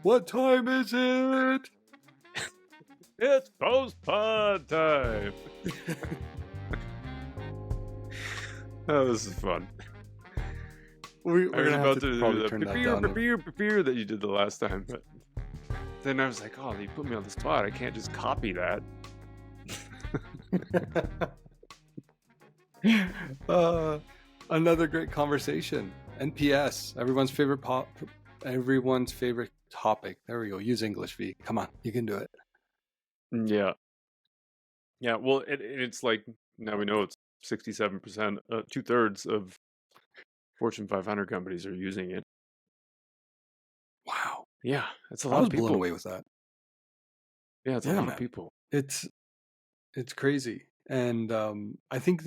What time is it? It's post-pod time. Oh, this is fun. We're I was gonna have about to to do probably the turn that prepare down. that you did the last time, but then I was like, oh, you put me on the spot. I can't just copy that. Another great conversation. NPS, everyone's favorite topic. There we go. Use English, V. Come on, you can do it. Yeah. Yeah, well, it's like, now we know it's 67%, 2/3 of Fortune 500 companies are using it. Wow. Yeah, that's a I lot was of people. blown away with that. Yeah, it's a lot of people. It's crazy. And I think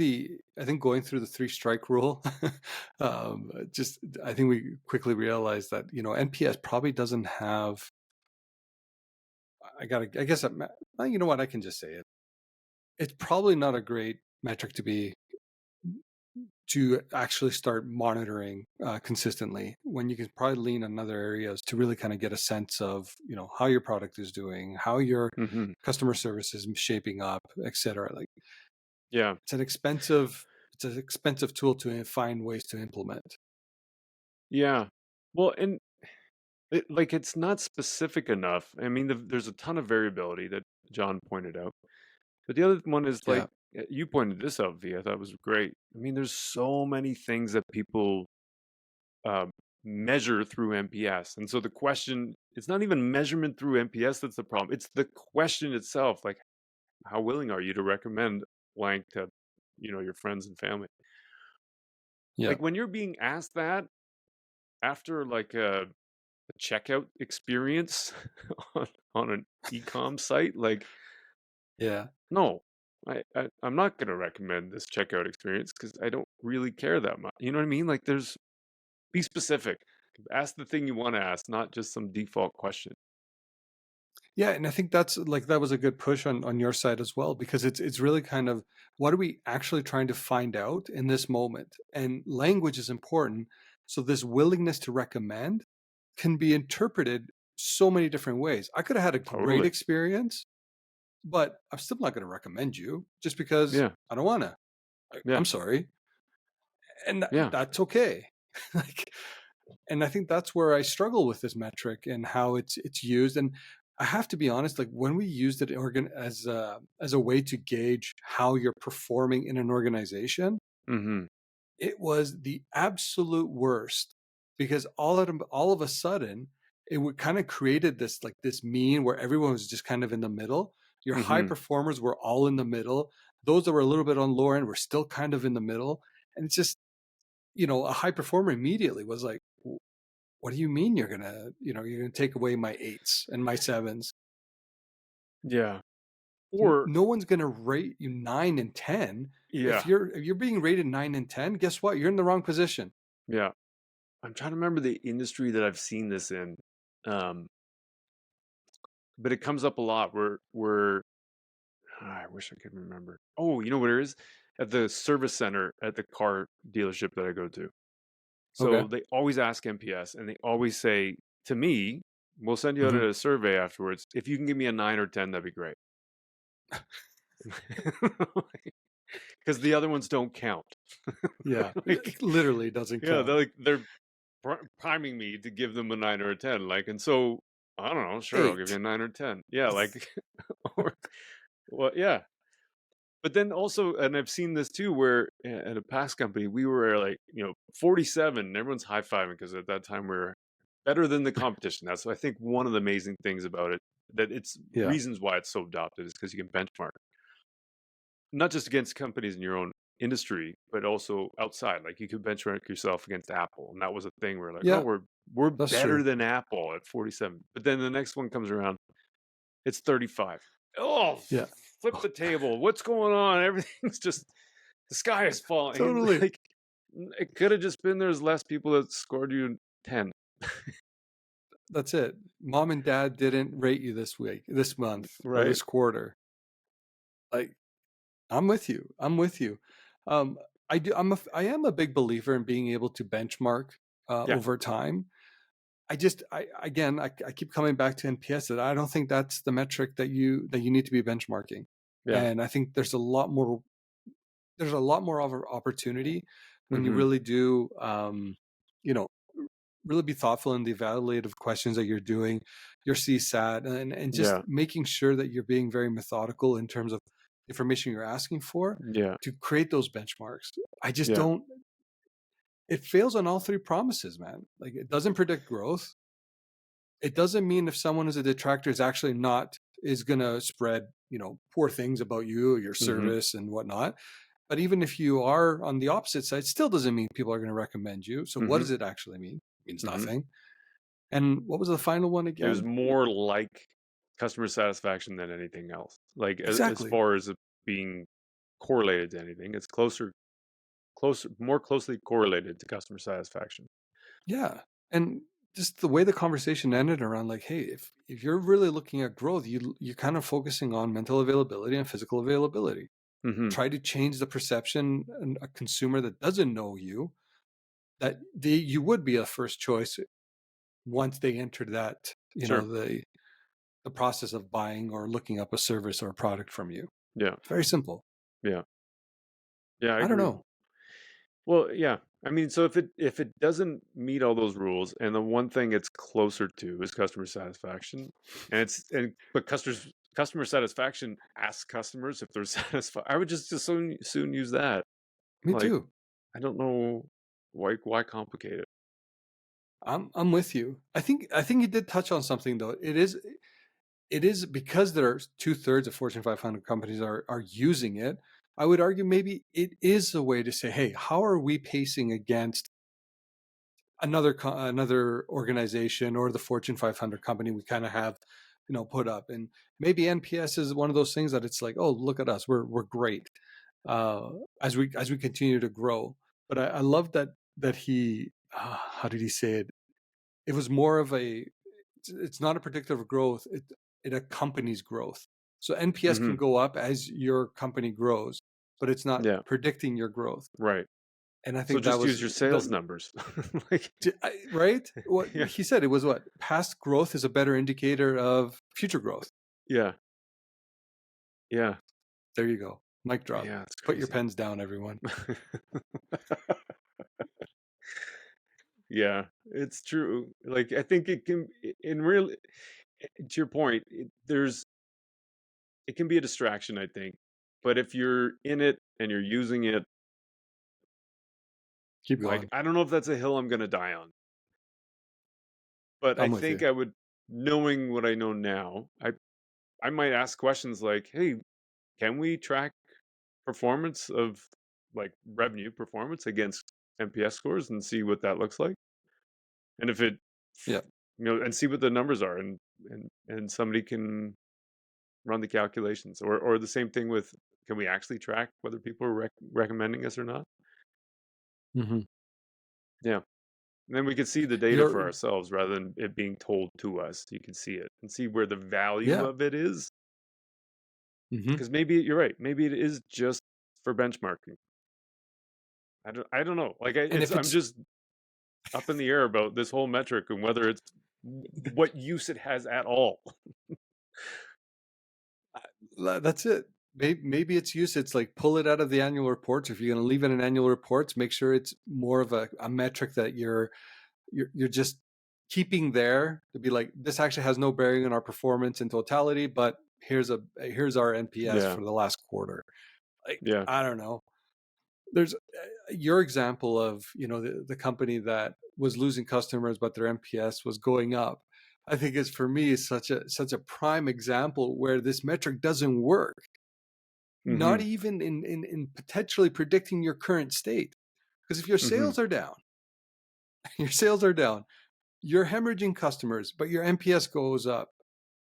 going through the 3-strike rule, I think we quickly realized that, NPS probably doesn't have, you know what, I can just say it. It's probably not a great metric to actually start monitoring consistently, when you can probably lean on other areas to really kind of get a sense of, how your product is doing, how your customer service is shaping up, etc. Like, yeah, it's an expensive tool to find ways to implement. Yeah. Well, and it's not specific enough. I mean, there's a ton of variability that John pointed out. But the other one is Yeah. you pointed this out, V. I thought it was great. I mean, there's so many things that people measure through NPS. And so the question, it's not even measurement through NPS that's the problem. It's the question itself. Like, how willing are you to recommend blank to, your friends and family? Yeah. Like when you're being asked that after like a checkout experience on an e-com site, like, Yeah. no, I'm not going to recommend this checkout experience because I don't really care that much. You know what I mean? Like, be specific. Ask the thing you want to ask, not just some default question. Yeah, and I think that was a good push on your side as well, because it's really kind of, what are we actually trying to find out in this moment? And language is important. So this willingness to recommend can be interpreted so many different ways. I could have had a great Totally. experience, but I'm still not going to recommend you just because Yeah. I don't want to. Yeah. I'm sorry. And Yeah. that's okay. And I think that's where I struggle with this metric and how it's used. And I have to be honest, like, when we used it as a way to gauge how you're performing in an organization, Mm-hmm. it was the absolute worst, because all of a sudden it would kind of created this mean where everyone was just kind of in the middle. Your high performers were all in the middle. Those that were a little bit on lower end were still kind of in the middle. And it's just, a high performer immediately was like, what do you mean you're gonna take away my 8s and my 7s? Yeah. Or No one's gonna rate you 9 and 10. yeah. If you're being rated 9 and 10, guess what? You're in the wrong position. Yeah. I'm trying to remember the industry that I've seen this in. But it comes up a lot where I wish I could remember. Oh, you know what it is? At the service center at the car dealership that I go to. So Okay. they always ask NPS and they always say to me, we'll send you out a survey afterwards. If you can give me a 9 or 10, that'd be great. Because the other ones don't count. Yeah. It literally doesn't count. Yeah, they're priming me to give them a 9 or a 10. And so, I don't know, sure, 8. I'll give you a 9 or 10. Yeah, well, yeah. But then also, and I've seen this too, where at a past company, we were 47, and everyone's high-fiving because at that time we were better than the competition. That's, I think, one of the amazing things about it, that it's reasons why it's so adopted is because you can benchmark. Not just against companies in your own industry, but also outside. Like you could benchmark yourself against Apple. And that was a thing where we're better than Apple at 47. But then the next one comes around, it's 35. Oh, yeah. Flip the table. What's going on? Everything's just, the sky is falling. Totally. It could have just been there's less people that scored you 10. That's it. Mom and dad didn't rate you this month, or this quarter. Like, I'm with you. I am a big believer in being able to benchmark over time. I keep coming back to NPS, that I don't think that's the metric that you need to be benchmarking. Yeah. And I think there's a lot more of an opportunity when you Hmm. really do, you know, really be thoughtful in the evaluative questions that you're doing, your CSAT, and just Yeah. making sure that you're being very methodical in terms of information you're asking for Yeah. to create those benchmarks. I just Yeah. don't. It fails on all three promises, man. Like, it doesn't predict growth. It doesn't mean if someone is a detractor is going to spread, poor things about you or your Hmm. service and whatnot. But even if you are on the opposite side, still doesn't mean people are going to recommend you. So what Hmm. does it actually mean? It means Hmm. nothing. And what was the final one It was again? more like customer satisfaction than anything else. Like as Exactly. far as it being correlated to anything, it's more closely correlated to customer satisfaction. Yeah. And just the way the conversation ended around, like, hey, if you're really looking at growth, you're kind of focusing on mental availability and physical availability. Hmm. Try to change the perception, and a consumer that doesn't know you, that you would be a first choice once they entered that, Sure. the process of buying or looking up a service or a product from you. Yeah. Very simple. Yeah. Yeah. I I don't agree. know. Well, yeah. I mean, so if it doesn't meet all those rules, and the one thing it's closer to is customer satisfaction, but customer satisfaction asks customers if they're satisfied. I would just as soon use that. Me Like, too. I don't know why complicate it. I'm with you. I think you did touch on something though. It is because there's 2/3 of Fortune 500 companies are using it. I would argue maybe it is a way to say, hey, how are we pacing against another organization or the Fortune 500 company we kind of have, put up? And maybe NPS is one of those things that it's like, oh, look at us, we're great, uh, as we continue to grow. But I love that he, how did he say it? It was more of it's not a predictor of growth. It accompanies growth. So NPS Hmm. can go up as your company grows, but it's not Yeah. predicting your growth. Right. And I So think that just was use your sales numbers. Like, right. What yeah. he said, it was what past growth is a better indicator of future growth. Yeah. Yeah. There you go. Mic drop. Yeah. It's Put your crazy. pens down, everyone. Yeah, it's true. Like, I think it can, in real, to your point, it can be a distraction, I think. But if you're in it and you're using it, Keep like, going. I don't know if that's a hill I'm going to die on, but I I'm with think you. I would, knowing what I know now, I might ask questions like, hey, can we track performance of, like, revenue performance against NPS scores and see what that looks like? And if it, Yeah. and see what the numbers are, and somebody can run the calculations, or the same thing with, can we actually track whether people are recommending us or not? Hmm. Yeah. And then we can see the data for You're. ourselves rather than it being told to us. You can see it and see where the value Yeah. of it is. Hmm. Because maybe you're right. Maybe it is just for benchmarking. I don't know. Like, And if I'm it's just up in the air about this whole metric and whether it's what use it has at all. That's it. Maybe it's use. It's like pull it out of the annual reports. If you're going to leave it in annual reports, make sure it's more of a metric that you're just keeping there to be like, this actually has no bearing on our performance in totality, but here's our NPS Yeah. for the last quarter. Like, Yeah. I don't know. There's your example of, the company that was losing customers, but their NPS was going up. I think is, for me, is such a prime example where this metric doesn't work. Not Hmm. even in potentially predicting your current state. Because if your Hmm. sales are down, your sales are down, you're hemorrhaging customers, but your NPS goes up,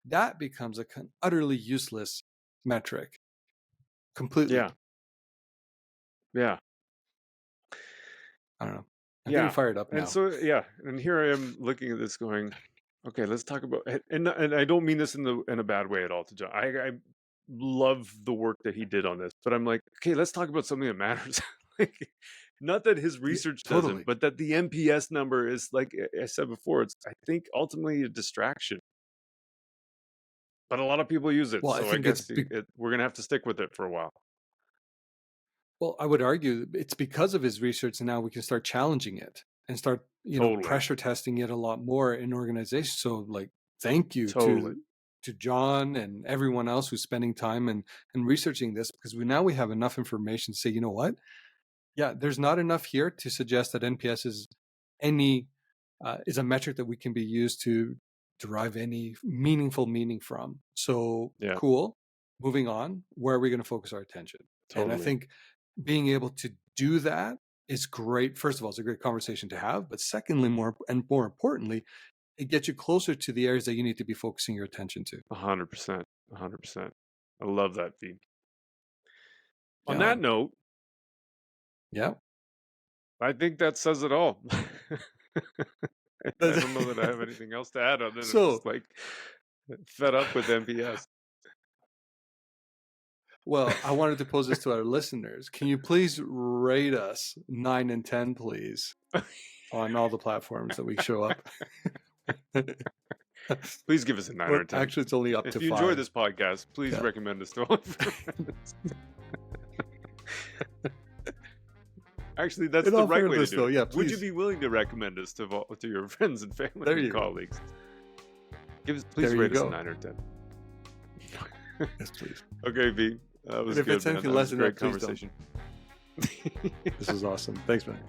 that becomes a utterly useless metric completely. Yeah. Yeah. I don't know. I'm getting Yeah. fired up And now. so, yeah, and here I am looking at this going, okay, let's talk about, and I don't mean this in a bad way at all to John. I love the work that he did on this, but I'm like, okay, let's talk about something that matters. Like, Not that his Yeah, research totally. doesn't, but that the NPS number is, like I said before, it's, I think, ultimately a distraction. But a lot of people use it, Well, I so I think it's guess we're going to have to stick with it for a while. well, I would argue it's because of his research, and now we can start challenging it and start, Totally. pressure testing it a lot more in organizations. So, like, thank you Totally. to John and everyone else who's spending time and researching this, because we have enough information to say, you know what? Yeah, there's not enough here to suggest that NPS is a metric that we can be used to derive any meaningful meaning from. So Yeah, cool. Moving on. Where are we going to focus our attention? And I totally. think being able to do that is great. First of all, it's a great conversation to have. But secondly, more importantly, it gets you closer to the areas that you need to be focusing your attention to. 100%. 100%. I love that feed. On Yeah. that note, Yeah. I think that says it all. I don't know that I have anything else to add other than I'm So, just like fed up with NPS. well, I wanted to pose this to our listeners. Can you please rate us 9 and 10, please, on all the platforms that we show up? Please give us a 9 Well, or 10. actually, it's only up If to you 5. enjoy this podcast, please Yeah. recommend us to all of your friends. Actually, that's In the all right way to fairness, do though, it. yeah, Would you please. be willing to recommend us to your friends and family There and you go. colleagues? Please There you rate us a go. 9 or 10. Yes, please. Okay, V. That was And if good, it's man. anything That less was a than great that, please don't. conversation. This is awesome. Thanks, man.